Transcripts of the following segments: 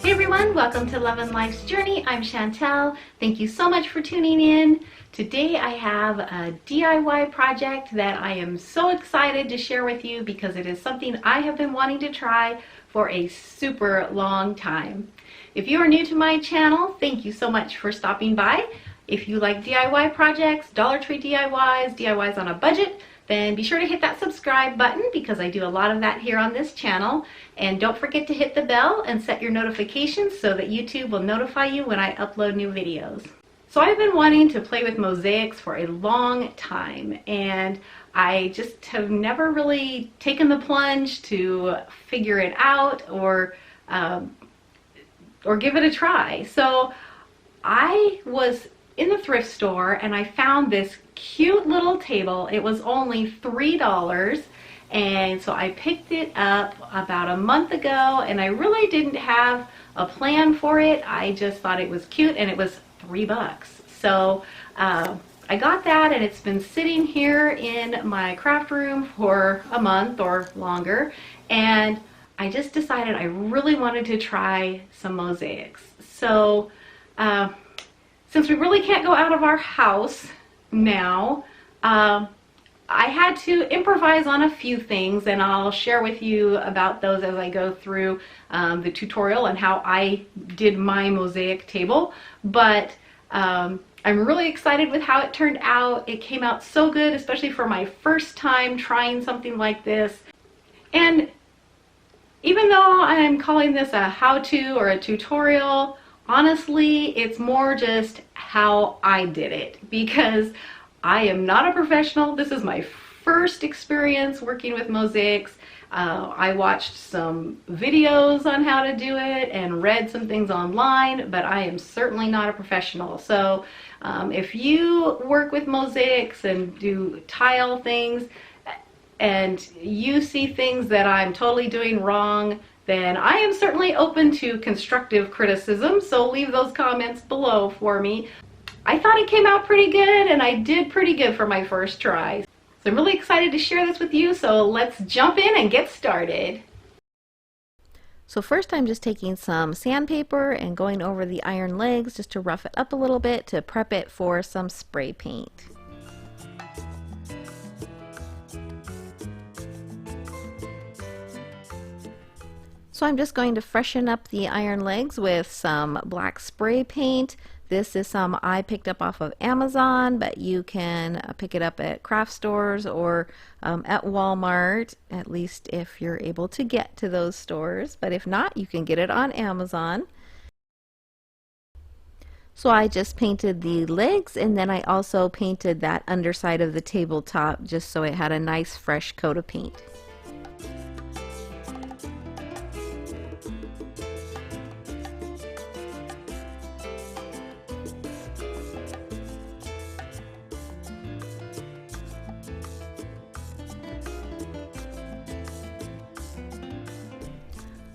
Hey everyone, welcome to Love and Life's Journey. I'm Chantel. Thank you so much for tuning in. Today I have a DIY project that I am so excited to share with you because it is something I have been wanting to try for a super long time. If you are new to my channel, thank you so much for stopping by. If you like DIY projects, Dollar Tree DIYs, DIYs on a budget, then be sure to hit that subscribe button because I do a lot of that here on this channel. And don't forget to hit the bell and set your notifications so that YouTube will notify you when I upload new videos. So I've been wanting to play with mosaics for a long time, and I just have never really taken the plunge to figure it out or give it a try. So I was in the thrift store and I found this cute little table. It was only $3, and so I picked it up about a month ago, and I really didn't have a plan for it. I just thought it was cute, and it was $3. So I got that, and it's been sitting here in my craft room for a month or longer, and I just decided I really wanted to try some mosaics. So since we really can't go out of our house now, I had to improvise on a few things, and I'll share with you about those as I go through the tutorial and how I did my mosaic table. But I'm really excited with how it turned out. It came out so good, especially for my first time trying something like this. And even though I'm calling this a how-to or a tutorial, honestly, it's more just how I did it, because I am not a professional. This is my first experience working with mosaics. I watched some videos on how to do it and read some things online, but I am certainly not a professional. So if you work with mosaics and do tile things and you see things that I'm totally doing wrong, then I am certainly open to constructive criticism, so leave those comments below for me. I thought it came out pretty good, and I did pretty good for my first try. So I'm really excited to share this with you, so let's jump in and get started. So first I'm just taking some sandpaper and going over the iron legs just to rough it up a little bit to prep it for some spray paint. So I'm just going to freshen up the iron legs with some black spray paint. This is some I picked up off of Amazon, but you can pick it up at craft stores or at Walmart, at least if you're able to get to those stores. But if not, you can get it on Amazon. So I just painted the legs, and then I also painted that underside of the tabletop just so it had a nice fresh coat of paint.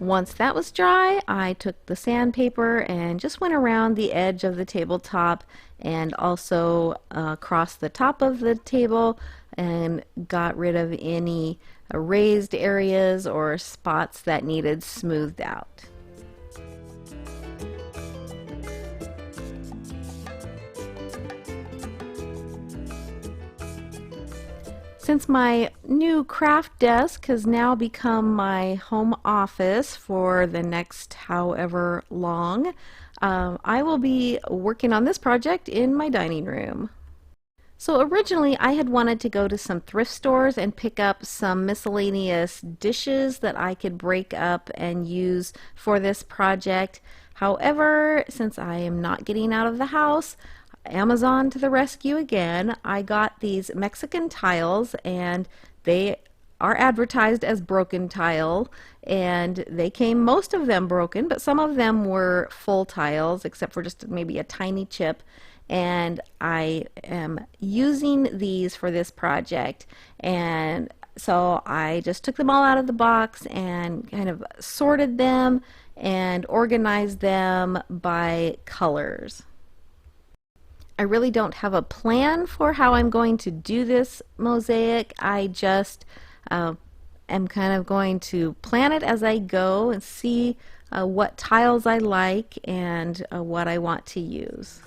Once that was dry, I took the sandpaper and just went around the edge of the tabletop and also across the top of the table and got rid of any raised areas or spots that needed smoothed out. Since my new craft desk has now become my home office for the next however long, I will be working on this project in my dining room. So originally I had wanted to go to some thrift stores and pick up some miscellaneous dishes that I could break up and use for this project. However, since I am not getting out of the house, Amazon to the rescue again. I got these Mexican tiles, and they are advertised as broken tile, and they came, most of them broken, but some of them were full tiles except for just maybe a tiny chip. And I am using these for this project, and so I just took them all out of the box and kind of sorted them and organized them by colors. I really don't have a plan for how I'm going to do this mosaic. I just am kind of going to plan it as I go and see what tiles I like and what I want to use.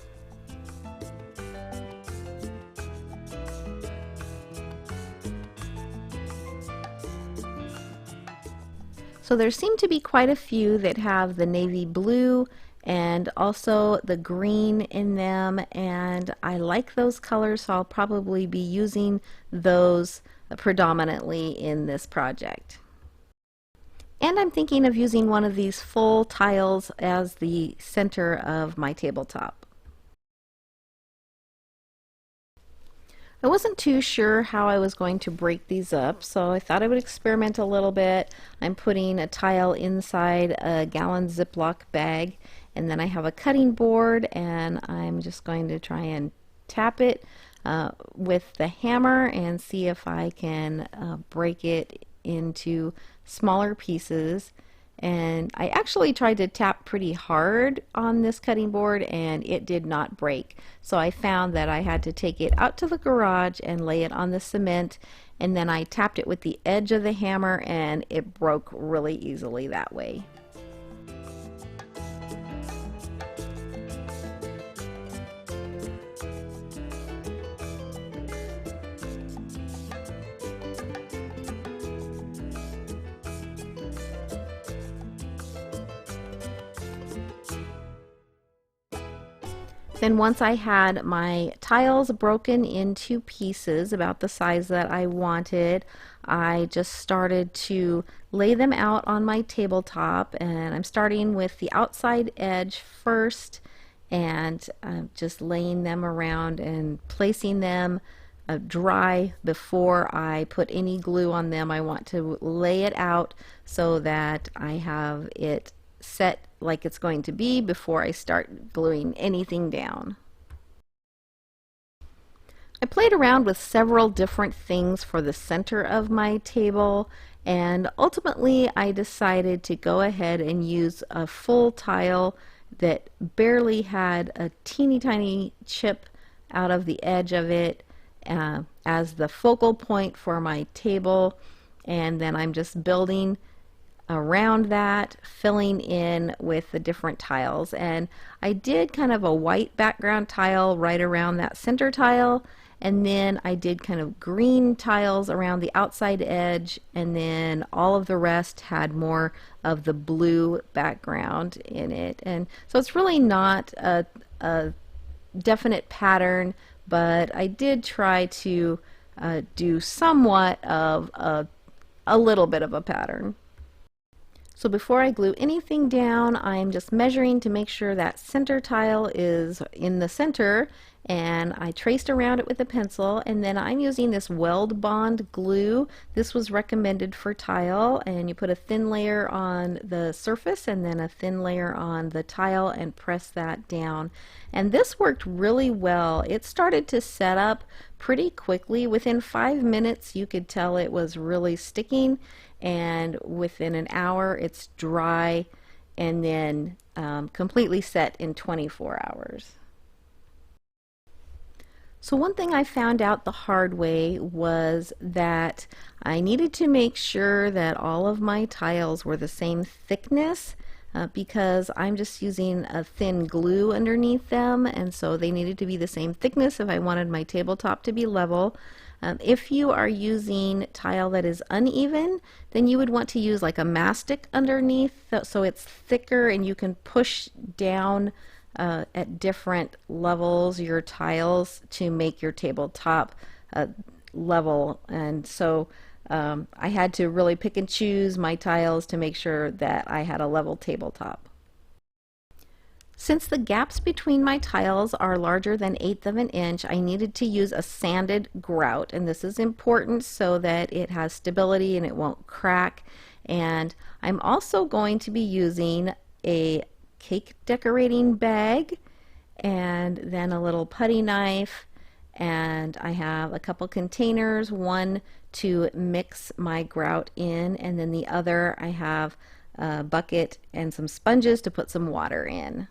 So there seem to be quite a few that have the navy blue and also the green in them, and I like those colors, so I'll probably be using those predominantly in this project. And I'm thinking of using one of these full tiles as the center of my tabletop. I wasn't too sure how I was going to break these up, so I thought I would experiment a little bit. I'm putting a tile inside a gallon Ziploc bag, and then I have a cutting board, and I'm just going to try and tap it with the hammer and see if I can break it into smaller pieces. And I actually tried to tap pretty hard on this cutting board and it did not break. So I found that I had to take it out to the garage and lay it on the cement, and then I tapped it with the edge of the hammer and it broke really easily that way. Then once I had my tiles broken into pieces about the size that I wanted, I just started to lay them out on my tabletop, and I'm starting with the outside edge first and just laying them around and placing them dry before I put any glue on them. I want to lay it out so that I have it set like it's going to be before I start gluing anything down. I played around with several different things for the center of my table, and ultimately I decided to go ahead and use a full tile that barely had a teeny tiny chip out of the edge of it as the focal point for my table, and then I'm just building around that, filling in with the different tiles. And I did kind of a white background tile right around that center tile, and then I did kind of green tiles around the outside edge, and then all of the rest had more of the blue background in it. And so it's really not a definite pattern, but I did try to do somewhat of a little bit of a pattern. So before I glue anything down, I'm just measuring to make sure that center tile is in the center, and I traced around it with a pencil, and then I'm using this weld bond glue. This was recommended for tile, and you put a thin layer on the surface and then a thin layer on the tile and press that down. And this worked really well. It started to set up pretty quickly. Within 5 minutes you could tell it was really sticking, and within an hour it's dry and then completely set in 24 hours. So one thing I found out the hard way was that I needed to make sure that all of my tiles were the same thickness because I'm just using a thin glue underneath them, and so they needed to be the same thickness if I wanted my tabletop to be level. If you are using tile that is uneven, then you would want to use like a mastic underneath so it's thicker and you can push down at different levels your tiles to make your tabletop level. And so I had to really pick and choose my tiles to make sure that I had a level tabletop. Since the gaps between my tiles are larger than 1/8 of an inch, I needed to use a sanded grout, and this is important so that it has stability and it won't crack. And I'm also going to be using a cake decorating bag and then a little putty knife, and I have a couple containers, one to mix my grout in, and then the other I have a bucket and some sponges to put some water in.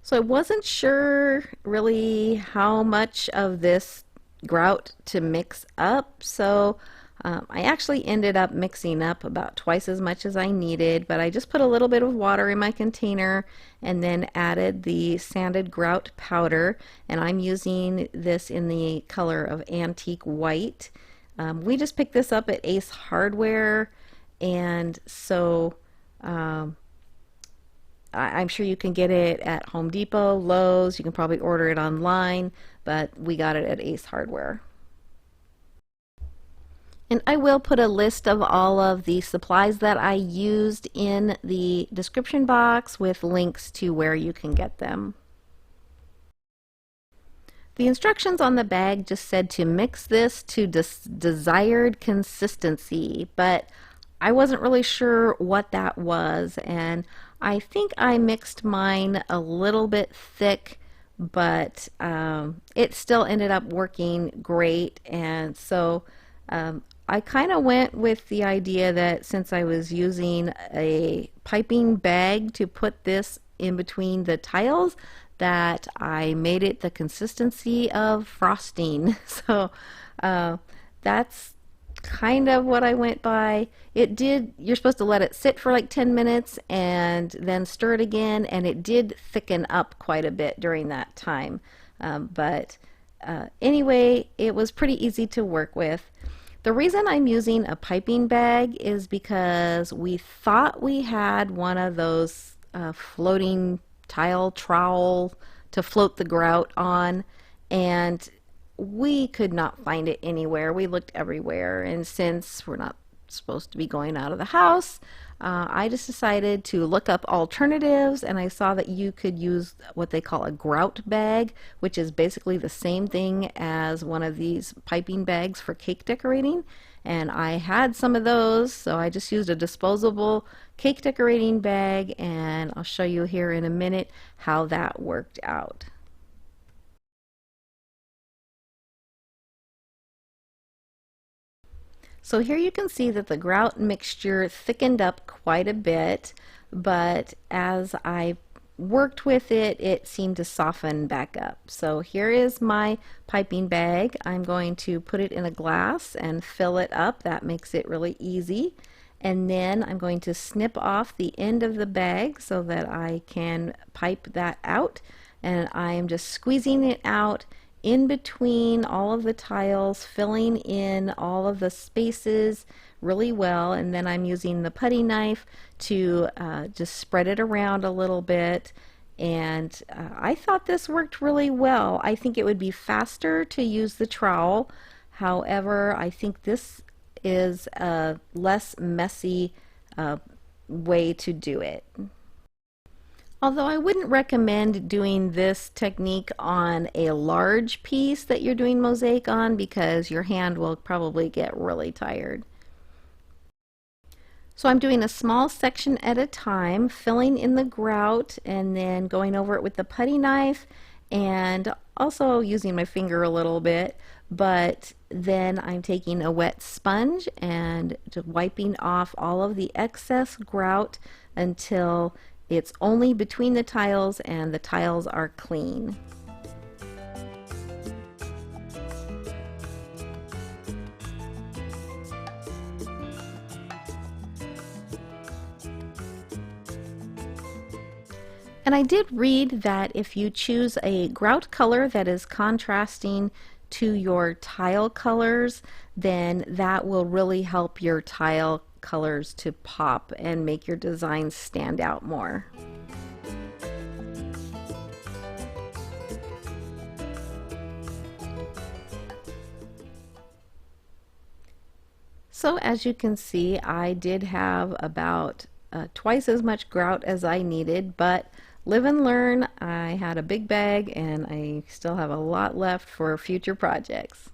So I wasn't sure really how much of this grout to mix up, so I actually ended up mixing up about twice as much as I needed, but I just put a little bit of water in my container and then added the sanded grout powder, and I'm using this in the color of antique white. We just picked this up at Ace Hardware, and so I'm sure you can get it at Home Depot, Lowe's, you can probably order it online, but we got it at Ace Hardware. And I will put a list of all of the supplies that I used in the description box with links to where you can get them. The instructions on the bag just said to mix this to desired consistency, but I wasn't really sure what that was, and I think I mixed mine a little bit thick, but it still ended up working great. And so I kind of went with the idea that since I was using a piping bag to put this in between the tiles, that I made it the consistency of frosting. So that's kind of what I went by. You're supposed to let it sit for like 10 minutes and then stir it again, and it did thicken up quite a bit during that time. But anyway, it was pretty easy to work with. The reason I'm using a piping bag is because we thought we had one of those floating tile trowel to float the grout on, and we could not find it anywhere. We looked everywhere, and since we're not supposed to be going out of the house, I just decided to look up alternatives, and I saw that you could use what they call a grout bag, which is basically the same thing as one of these piping bags for cake decorating. And I had some of those, so I just used a disposable cake decorating bag, and I'll show you here in a minute how that worked out. So here you can see that the grout mixture thickened up quite a bit, but as I worked with it, it seemed to soften back up. So here is my piping bag. I'm going to put it in a glass and fill it up. That makes it really easy. And then I'm going to snip off the end of the bag so that I can pipe that out. And I'm just squeezing it out in between all of the tiles, filling in all of the spaces really well, and then I'm using the putty knife to just spread it around a little bit. And I thought this worked really well. I think it would be faster to use the trowel. However, I think this is a less messy way to do it. Although I wouldn't recommend doing this technique on a large piece that you're doing mosaic on, because your hand will probably get really tired. So I'm doing a small section at a time, filling in the grout and then going over it with the putty knife and also using my finger a little bit, but then I'm taking a wet sponge and just wiping off all of the excess grout until it's only between the tiles and the tiles are clean. And I did read that if you choose a grout color that is contrasting to your tile colors, then that will really help your tile colors to pop and make your designs stand out more. So as you can see, I did have about twice as much grout as I needed, but live and learn. I had a big bag and I still have a lot left for future projects.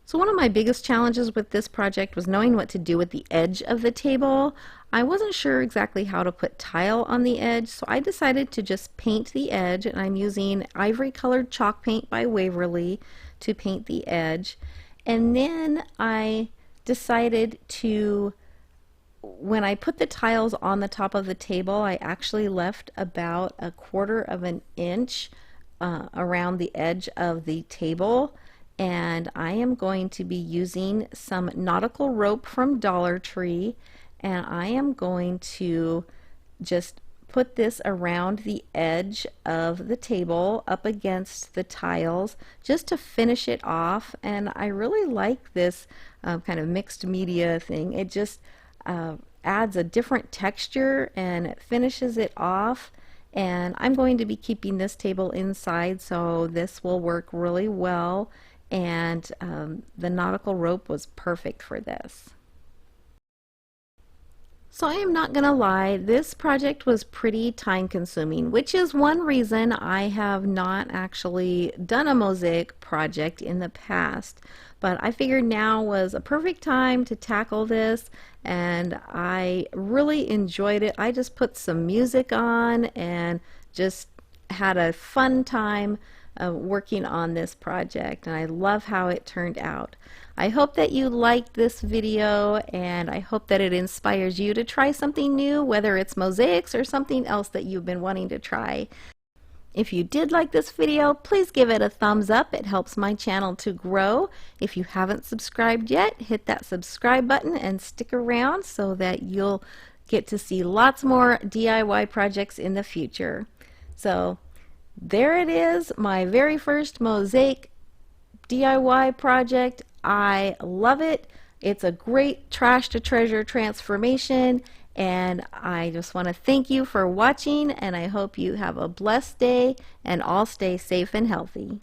So one of my biggest challenges with this project was knowing what to do with the edge of the table. I wasn't sure exactly how to put tile on the edge, so I decided to just paint the edge, and I'm using ivory colored chalk paint by Waverly to paint the edge. And then I decided to, when I put the tiles on the top of the table, I actually left about 1/4 of an inch around the edge of the table, and I am going to be using some nautical rope from Dollar Tree, and I am going to just put this around the edge of the table up against the tiles just to finish it off. And I really like this kind of mixed media thing. It just adds a different texture and it finishes it off. And I'm going to be keeping this table inside, so this will work really well. And the nautical rope was perfect for this. So I am not going to lie, this project was pretty time consuming, which is one reason I have not actually done a mosaic project in the past. But I figured now was a perfect time to tackle this, and I really enjoyed it. I just put some music on and just had a fun time working on this project, and I love how it turned out. I hope that you liked this video, and I hope that it inspires you to try something new, whether it's mosaics or something else that you've been wanting to try. If you did like this video, please give it a thumbs up. It helps my channel to grow. If you haven't subscribed yet, hit that subscribe button and stick around so that you'll get to see lots more DIY projects in the future. So there it is, my very first mosaic DIY project. I love it. It's a great trash to treasure transformation, and I just want to thank you for watching, and I hope you have a blessed day and all stay safe and healthy.